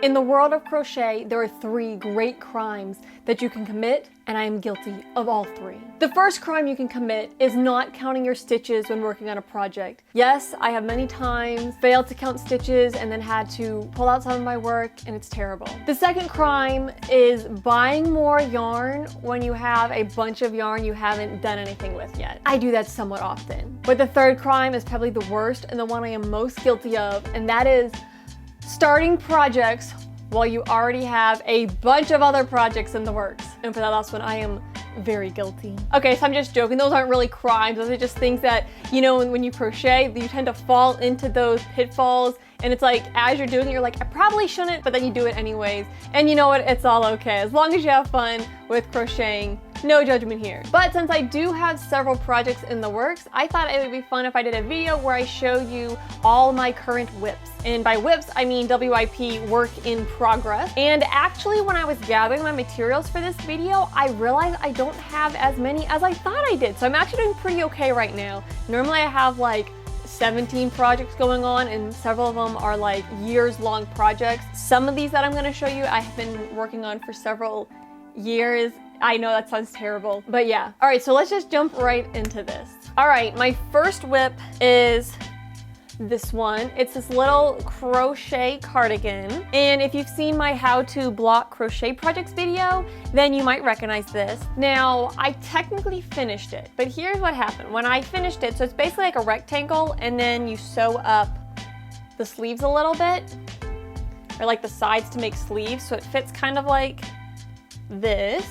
In the world of crochet, there are 3 great crimes that you can commit, and I am guilty of all 3. The first crime you can commit is not counting your stitches when working on a project. Yes, I have many times failed to count stitches and then had to pull out some of my work, and it's terrible. The second crime is buying more yarn when you have a bunch of yarn you haven't done anything with yet. I do that somewhat often. But the third crime is probably the worst and the one I am most guilty of, and that is starting projects while you already have a bunch of other projects in the works. And for that last one, I am very guilty. Okay, so I'm just joking. Those aren't really crimes. Those are just things that, you know, when you crochet, you tend to fall into those pitfalls. And it's like, as you're doing it, you're like, I probably shouldn't, but then you do it anyways. And you know what? It's all okay. As long as you have fun with crocheting, no judgment here. But since I do have several projects in the works, I thought it would be fun if I did a video where I show you all my current whips. And by whips, I mean WIP, work in progress. And actually, when I was gathering my materials for this video, I realized I don't have as many as I thought I did. So I'm actually doing pretty okay right now. Normally I have like 17 projects going on, and several of them are like years-long projects. Some of these that I'm gonna show you, I have been working on for several years. I know that sounds terrible, but yeah. All right, so let's just jump right into this. All right, my first whip is this one. It's this little crochet cardigan. And if you've seen my how to block crochet projects video, then you might recognize this. Now, I technically finished it, but here's what happened. When I finished it, so it's basically like a rectangle, and then you sew up the sleeves a little bit, or like the sides to make sleeves, so it fits kind of like this.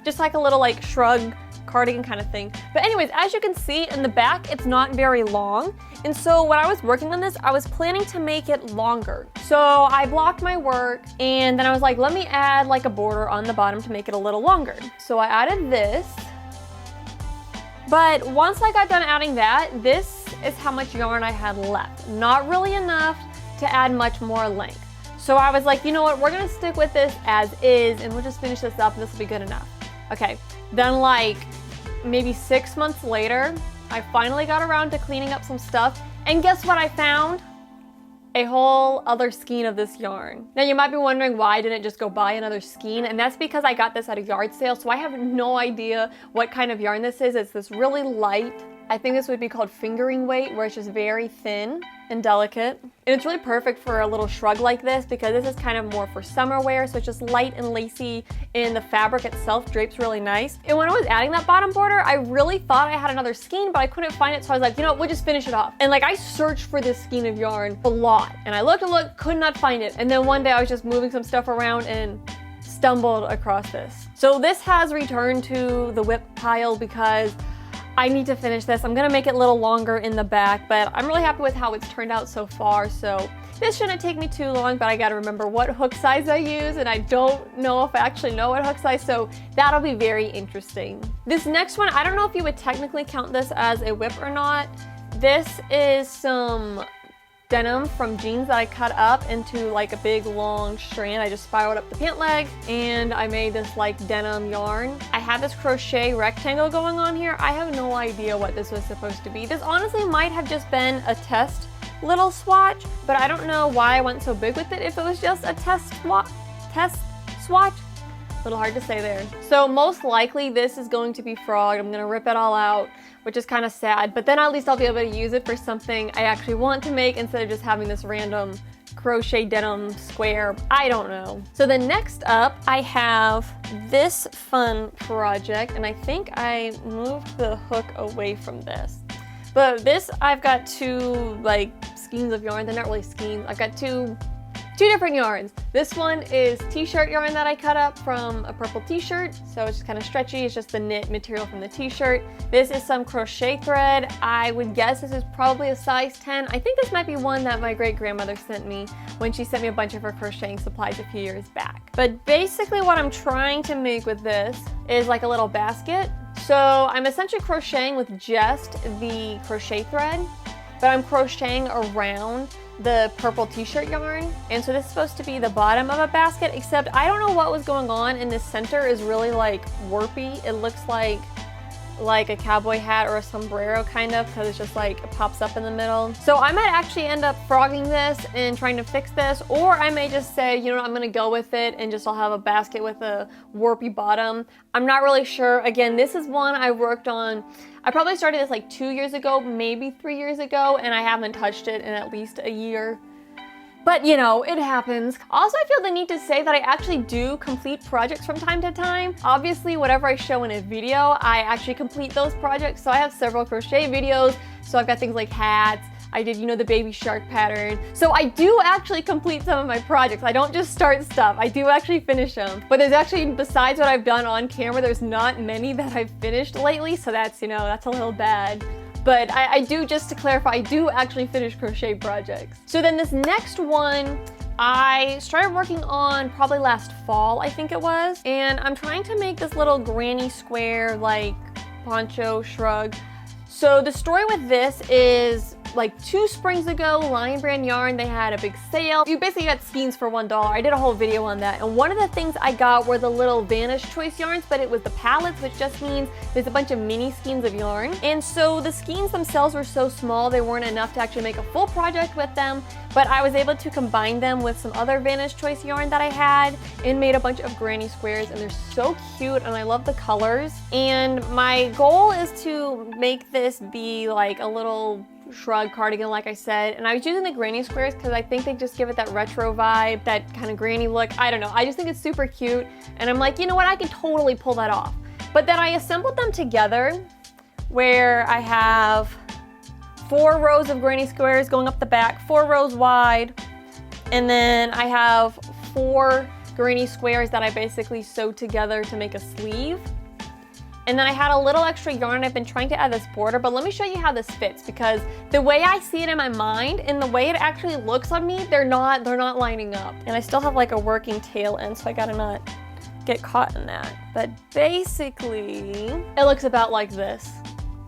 Just like a little like shrug cardigan kind of thing. But anyways, as you can see in the back, it's not very long. And so when I was working on this, I was planning to make it longer. So I blocked my work, and then I was like, let me add like a border on the bottom to make it a little longer. So I added this. But once I got done adding that, this is how much yarn I had left. Not really enough to add much more length. So I was like, you know what, we're gonna stick with this as is, and we'll just finish this up, and this will be good enough. Okay, then like maybe 6 months later, I finally got around to cleaning up some stuff, and guess what I found? A whole other skein of this yarn. Now you might be wondering why I didn't just go buy another skein, and that's because I got this at a yard sale, so I have no idea what kind of yarn this is. It's this really light, I think this would be called fingering weight, where it's just very thin and delicate. And it's really perfect for a little shrug like this, because this is kind of more for summer wear, so it's just light and lacy, and the fabric itself drapes really nice. And when I was adding that bottom border, I really thought I had another skein, but I couldn't find it, so I was like, you know what, we'll just finish it off. And like, I searched for this skein of yarn a lot, and I looked and looked, could not find it. And then one day I was just moving some stuff around and stumbled across this. So this has returned to the whip pile because I need to finish this. I'm gonna make it a little longer in the back, but I'm really happy with how it's turned out so far. So this shouldn't take me too long, but I gotta remember what hook size I use, and I don't know if I actually know what hook size, so that'll be very interesting. This next one, I don't know if you would technically count this as a whip or not. This is some denim from jeans that I cut up into like a big long strand. I just spiraled up the pant leg, and I made this like denim yarn. I have this crochet rectangle going on here. I have no idea what this was supposed to be. This honestly might have just been a test little swatch, but I don't know why I went so big with it. If it was just a test swatch, a little hard to say there. So most likely this is going to be frog. I'm gonna rip it all out, which is kind of sad, but then at least I'll be able to use it for something I actually want to make instead of just having this random crochet denim square. I don't know. So then next up, I have this fun project, and I think I moved the hook away from this. But this, I've got 2 like skeins of yarn. They're not really skeins. I've got two different yarns. This one is t-shirt yarn that I cut up from a purple t-shirt, so it's just kind of stretchy. It's just the knit material from the t-shirt. This is some crochet thread. I would guess this is probably a size 10. I think this might be one that my great-grandmother sent me when she sent me a bunch of her crocheting supplies a few years back. But basically what I'm trying to make with this is like a little basket. So I'm essentially crocheting with just the crochet thread, but I'm crocheting around the purple t-shirt yarn. And so this is supposed to be the bottom of a basket, except I don't know what was going on, and the center is really like warpy. It looks like like a cowboy hat or a sombrero kind of, because it's just like it pops up in the middle. So I might actually end up frogging this and trying to fix this, or I may just say, you know what, I'm gonna go with it and just I'll have a basket with a warpy bottom. I'm not really sure. Again, this is one I worked on. I probably started this like 2 years ago, maybe 3 years ago, and I haven't touched it in at least a year. But you know, it happens. Also, I feel the need to say that I actually do complete projects from time to time. Obviously, whatever I show in a video, I actually complete those projects. So I have several crochet videos. So I've got things like hats. I did, you know, the baby shark pattern. So I do actually complete some of my projects. I don't just start stuff. I do actually finish them. But there's actually, besides what I've done on camera, there's not many that I've finished lately. So that's, you know, that's a little bad. But I do, just to clarify, I do actually finish crochet projects. So then this next one, I started working on probably last fall, I think it was. And I'm trying to make this little granny square, like poncho shrug. So the story with this is, like 2 springs ago, Lion Brand Yarn, they had a big sale. You basically got skeins for $1. I did a whole video on that. And one of the things I got were the little Vanish Choice yarns, but it was the pallets, which just means there's a bunch of mini skeins of yarn. And so the skeins themselves were so small, they weren't enough to actually make a full project with them. But I was able to combine them with some other Vanish Choice yarn that I had and made a bunch of granny squares, and they're so cute and I love the colors. And my goal is to make this be like a little shrug cardigan, like I said, and I was using the granny squares because I think they just give it that retro vibe, that kind of granny look. I don't know, I just think it's super cute, and I'm like, you know what, I can totally pull that off. But then I assembled them together where I have 4 rows of granny squares going up the back, 4 rows wide, and then I have 4 granny squares that I basically sewed together to make a sleeve. And then I had a little extra yarn. I've been trying to add this border, but let me show you how this fits, because the way I see it in my mind and the way it actually looks on me, they're not lining up. And I still have like a working tail end, so I gotta not get caught in that. But basically, it looks about like this.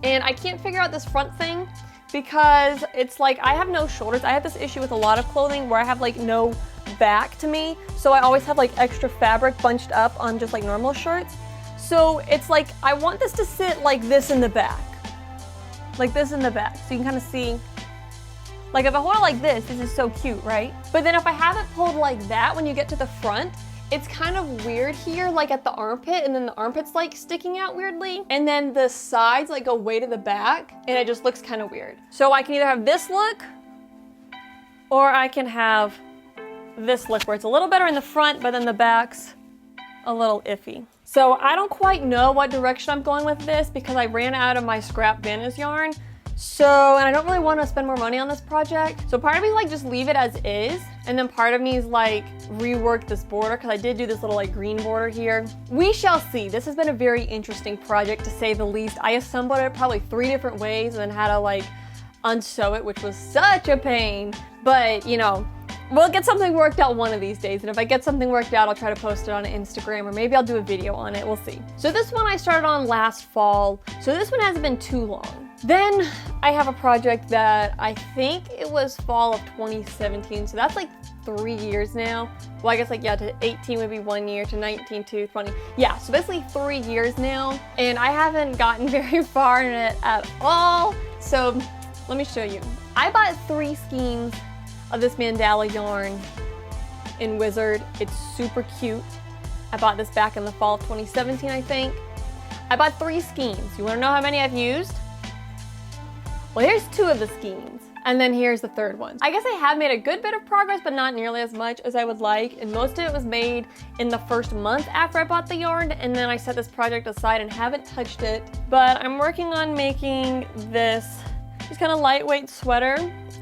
And I can't figure out this front thing because it's like I have no shoulders. I have this issue with a lot of clothing where I have like no back to me. So I always have like extra fabric bunched up on just like normal shirts. So it's like, I want this to sit like this in the back. Like this in the back. So you can kind of see, like if I hold it like this is so cute, right? But then if I have it pulled like that, when you get to the front, it's kind of weird here, like at the armpit, and then the armpit's like sticking out weirdly. And then the sides like go way to the back, and it just looks kind of weird. So I can either have this look, or I can have this look where it's a little better in the front, but then the back's a little iffy. So I don't quite know what direction I'm going with this because I ran out of my scrap Vanish yarn. So, and I don't really want to spend more money on this project. So part of me is like, just leave it as is. And then part of me is like, rework this border, because I did do this little like green border here. We shall see. This has been a very interesting project, to say the least. I assembled it probably 3 different ways and then had to like unsew it, which was such a pain. But you know, we'll get something worked out one of these days, and if I get something worked out, I'll try to post it on Instagram, or maybe I'll do a video on it, we'll see. So this one I started on last fall, so this one hasn't been too long. Then I have a project that I think it was fall of 2017, so that's like 3 years now. Well, I guess like, yeah, to 18 would be 1 year, to 19, to 20. Yeah, so basically 3 years now, and I haven't gotten very far in it at all. So let me show you. I bought 3 skeins of this Mandala yarn in Wizard. It's super cute. I bought this back in the fall of 2017, I think. I bought 3 skeins. You wanna know how many I've used? Well, here's 2 of the skeins, and then here's the 3rd one. I guess I have made a good bit of progress, but not nearly as much as I would like, and most of it was made in the first month after I bought the yarn, and then I set this project aside and haven't touched it. But I'm working on making this just kind of lightweight sweater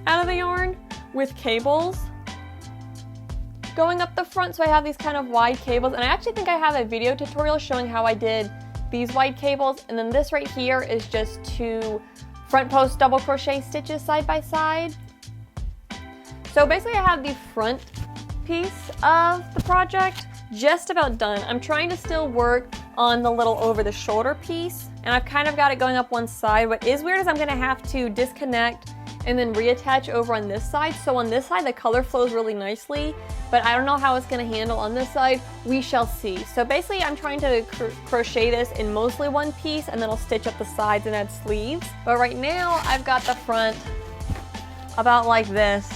out of the yarn with cables going up the front. So I have these kind of wide cables, and I actually think I have a video tutorial showing how I did these wide cables. And then this right here is just 2 front post double crochet stitches side by side. So basically I have the front piece of the project just about done. I'm trying to still work on the little over the shoulder piece, and I've kind of got it going up one side. What is weird is I'm gonna have to disconnect and then reattach over on this side. So on this side, the color flows really nicely, but I don't know how it's gonna handle on this side. We shall see. So basically I'm trying to crochet this in mostly one piece, and then I'll stitch up the sides and add sleeves. But right now I've got the front about like this.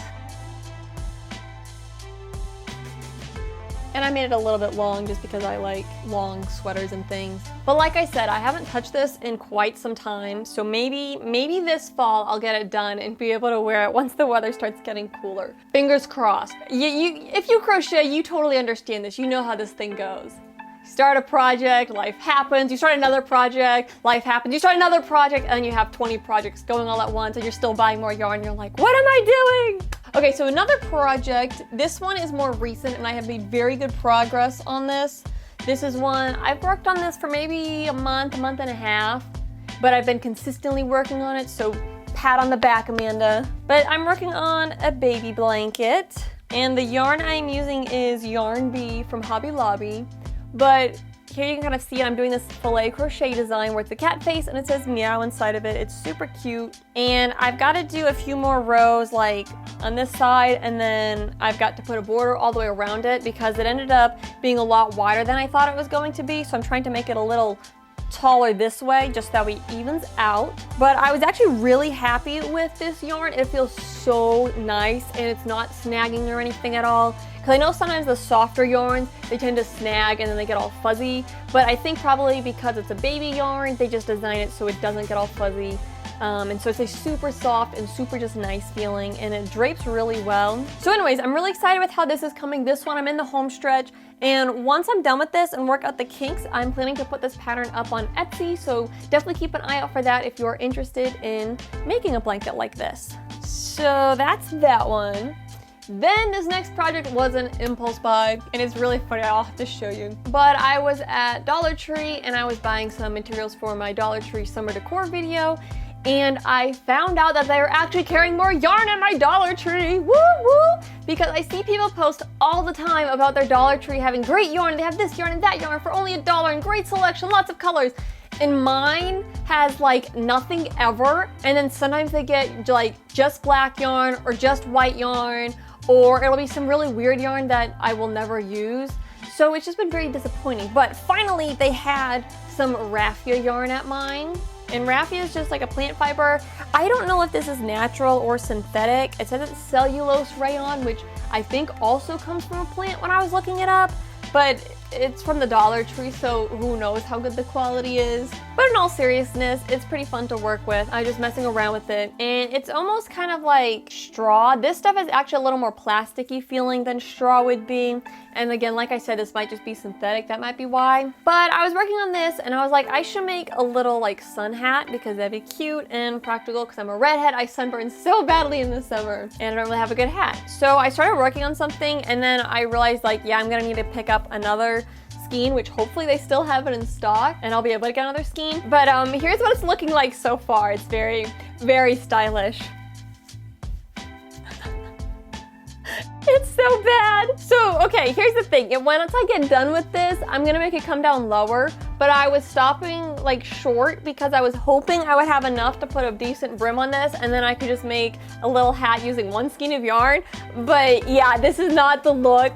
And I made it a little bit long just because I like long sweaters and things. But like I said, I haven't touched this in quite some time, so maybe this fall I'll get it done and be able to wear it once the weather starts getting cooler. Fingers crossed. If you crochet, you totally understand this. You know how this thing goes. You start a project, life happens. You start another project, life happens. You start another project, and you have 20 projects going all at once, and you're still buying more yarn. You're like, what am I doing? Okay, so another project, this one is more recent, and I have made very good progress on this. This is one, I've worked on this for maybe a month and a half, but I've been consistently working on it, so pat on the back, Amanda. But I'm working on a baby blanket, and the yarn I'm using is Yarn Bee from Hobby Lobby. But here you can kind of see it. I'm doing this Filet crochet design where it's a cat face and it says meow inside of it. It's super cute. And I've got to do a few more rows like on this side, and then I've got to put a border all the way around it because it ended up being a lot wider than I thought it was going to be. So I'm trying to make it a little taller this way just that way evens out. But I was actually really happy with this yarn. It feels so nice and it's not snagging or anything at all. Because I know sometimes the softer yarns, they tend to snag and then they get all fuzzy. But I think probably because it's a baby yarn, they just design it so it doesn't get all fuzzy. And so it's a super soft and super just nice feeling, and it drapes really well. So anyways, I'm really excited with how this is coming. This one, I'm in the home stretch, and once I'm done with this and work out the kinks, I'm planning to put this pattern up on Etsy, so definitely keep an eye out for that if you're interested in making a blanket like this. So that's that one. Then this next project was an impulse buy, and it's really funny, I'll have to show you. But I was at Dollar Tree and I was buying some materials for my Dollar Tree summer decor video, and I found out that they were actually carrying more yarn at my Dollar Tree. Woo woo! Because I see people post all the time about their Dollar Tree having great yarn. They have this yarn and that yarn for only $1 and great selection, lots of colors. And mine has like nothing ever, and then sometimes they get like just black yarn or just white yarn, or it'll be some really weird yarn that I will never use. So it's just been very disappointing. But finally they had some raffia yarn at mine. And raffia is just like a plant fiber. I don't know if this is natural or synthetic. It says it's cellulose rayon, which I think also comes from a plant when I was looking it up. But it's from the Dollar Tree, so who knows how good the quality is. But in all seriousness, it's pretty fun to work with. I'm just messing around with it, and it's almost kind of like straw. This stuff is actually a little more plasticky feeling than straw would be. And again, like I said, this might just be synthetic. That might be why. But I was working on this, and I was like, I should make a little like sun hat because that'd be cute and practical because I'm a redhead. I sunburn so badly in the summer, and I don't really have a good hat. So I started working on something, and then I realized like, yeah, I'm gonna need to pick up another skein, which hopefully they still have it in stock and I'll be able to get another skein. But here's what it's looking like so far. It's very, very stylish. It's so bad. So, okay, here's the thing. Once I get done with this, I'm gonna make it come down lower, but I was stopping like short because I was hoping I would have enough to put a decent brim on this, and then I could just make a little hat using one skein of yarn. But yeah, this is not the look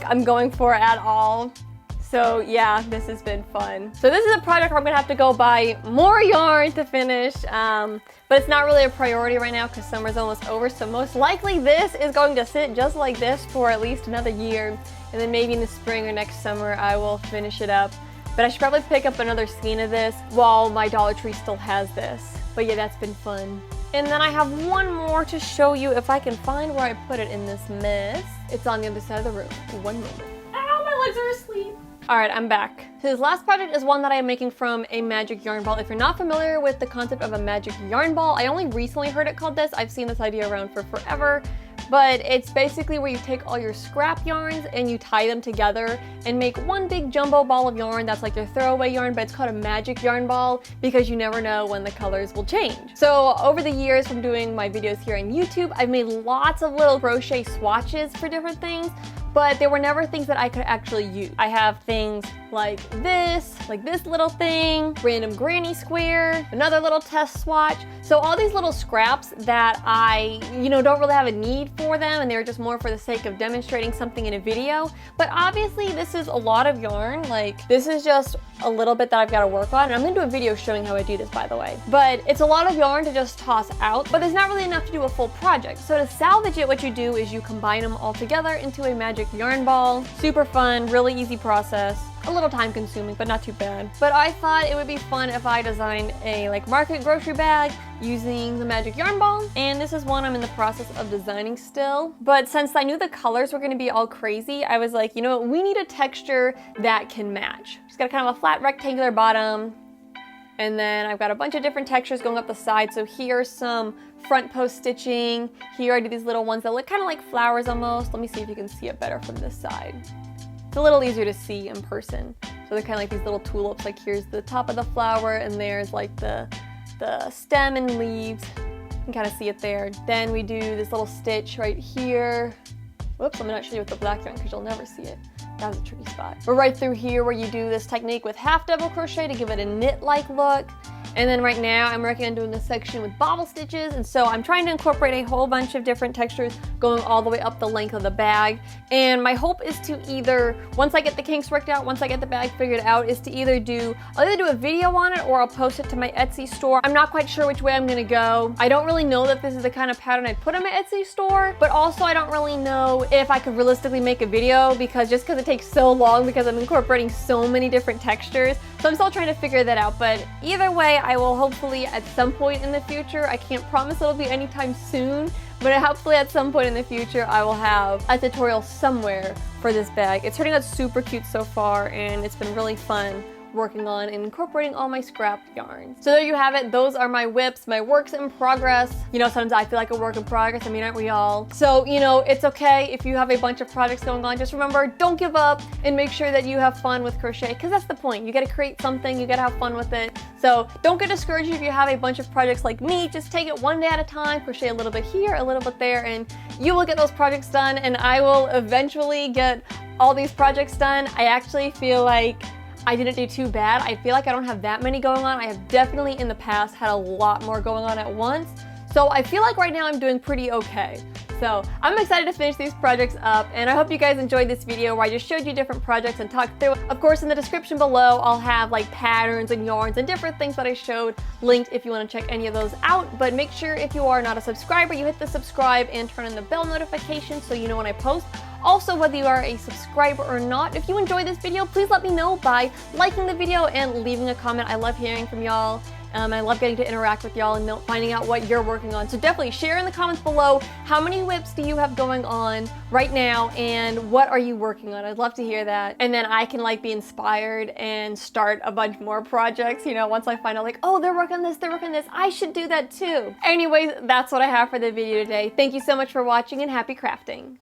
I'm going for at all. So yeah, this has been fun. So this is a project where I'm gonna have to go buy more yarn to finish, but it's not really a priority right now because summer's almost over. So most likely this is going to sit just like this for at least another year. And then maybe in the spring or next summer, I will finish it up. But I should probably pick up another skein of this while my Dollar Tree still has this. But yeah, that's been fun. And then I have one more to show you if I can find where I put it in this mess. It's on the other side of the room. One moment. Ow, my legs are asleep. All right, I'm back. So this last project is one that I am making from a magic yarn ball. If you're not familiar with the concept of a magic yarn ball, I only recently heard it called this. I've seen this idea around for forever, but it's basically where you take all your scrap yarns and you tie them together and make one big jumbo ball of yarn that's like your throwaway yarn, but it's called a magic yarn ball because you never know when the colors will change. So over the years from doing my videos here on YouTube, I've made lots of little crochet swatches for different things, but there were never things that I could actually use. I have things like this little thing, random granny square, another little test swatch. So all these little scraps that I, don't really have a need for them, and they're just more for the sake of demonstrating something in a video. But obviously this is a lot of yarn. Like, this is just a little bit that I've got to work on, and I'm gonna do a video showing how I do this, by the way. But it's a lot of yarn to just toss out, but there's not really enough to do a full project. So to salvage it, what you do is you combine them all together into a magic yarn ball. Super fun, really easy process. A little time consuming, but not too bad. But I thought it would be fun if I designed a market grocery bag using the magic yarn ball. And this is one I'm in the process of designing still. But since I knew the colors were gonna be all crazy, I was like, we need a texture that can match. Just got kind of a flat rectangular bottom. And then I've got a bunch of different textures going up the side. So here's some front post stitching. Here I do these little ones that look kind of like flowers almost. Let me see if you can see it better from this side. It's a little easier to see in person. So they're kind of like these little tulips. Like here's the top of the flower and there's like the stem and leaves. You can kind of see it there. Then we do this little stitch right here. Whoops, I'm not show you with the black yarn because you'll never see it. That was a tricky spot. We're right through here where you do this technique with half double crochet to give it a knit-like look. And then right now I'm working on doing this section with bobble stitches, and so I'm trying to incorporate a whole bunch of different textures going all the way up the length of the bag. And my hope is to either, once I get the kinks worked out, once I get the bag figured out, is to I'll either do a video on it or I'll post it to my Etsy store. I'm not quite sure which way I'm gonna go. I don't really know that this is the kind of pattern I'd put on my Etsy store, but also I don't really know if I could realistically make a video because it takes so long because I'm incorporating so many different textures. So I'm still trying to figure that out, but either way, I will hopefully at some point in the future, I can't promise it'll be anytime soon, but hopefully at some point in the future, I will have a tutorial somewhere for this bag. It's turning out super cute so far, and it's been really fun working on and incorporating all my scrapped yarns. So there you have it. Those are my whips, my works in progress. Sometimes I feel like a work in progress. I mean, aren't we all? So, it's okay if you have a bunch of projects going on. Just remember, don't give up and make sure that you have fun with crochet, because that's the point. You gotta create something, you gotta have fun with it. So don't get discouraged if you have a bunch of projects like me. Just take it one day at a time, crochet a little bit here, a little bit there, and you will get those projects done, and I will eventually get all these projects done. I actually feel like I didn't do too bad. I feel like I don't have that many going on. I have definitely in the past had a lot more going on at once. So I feel like right now I'm doing pretty okay. So I'm excited to finish these projects up, and I hope you guys enjoyed this video where I just showed you different projects and talked through. Of course, in the description below, I'll have patterns and yarns and different things that I showed linked if you want to check any of those out. But make sure if you are not a subscriber, you hit the subscribe and turn on the bell notification so you know when I post. Also, whether you are a subscriber or not, if you enjoyed this video, please let me know by liking the video and leaving a comment. I love hearing from y'all. I love getting to interact with y'all and finding out what you're working on. So definitely share in the comments below, how many whips do you have going on right now and what are you working on? I'd love to hear that. And then I can be inspired and start a bunch more projects, once I find out oh, they're working on this, I should do that too. Anyways, that's what I have for the video today. Thank you so much for watching and happy crafting.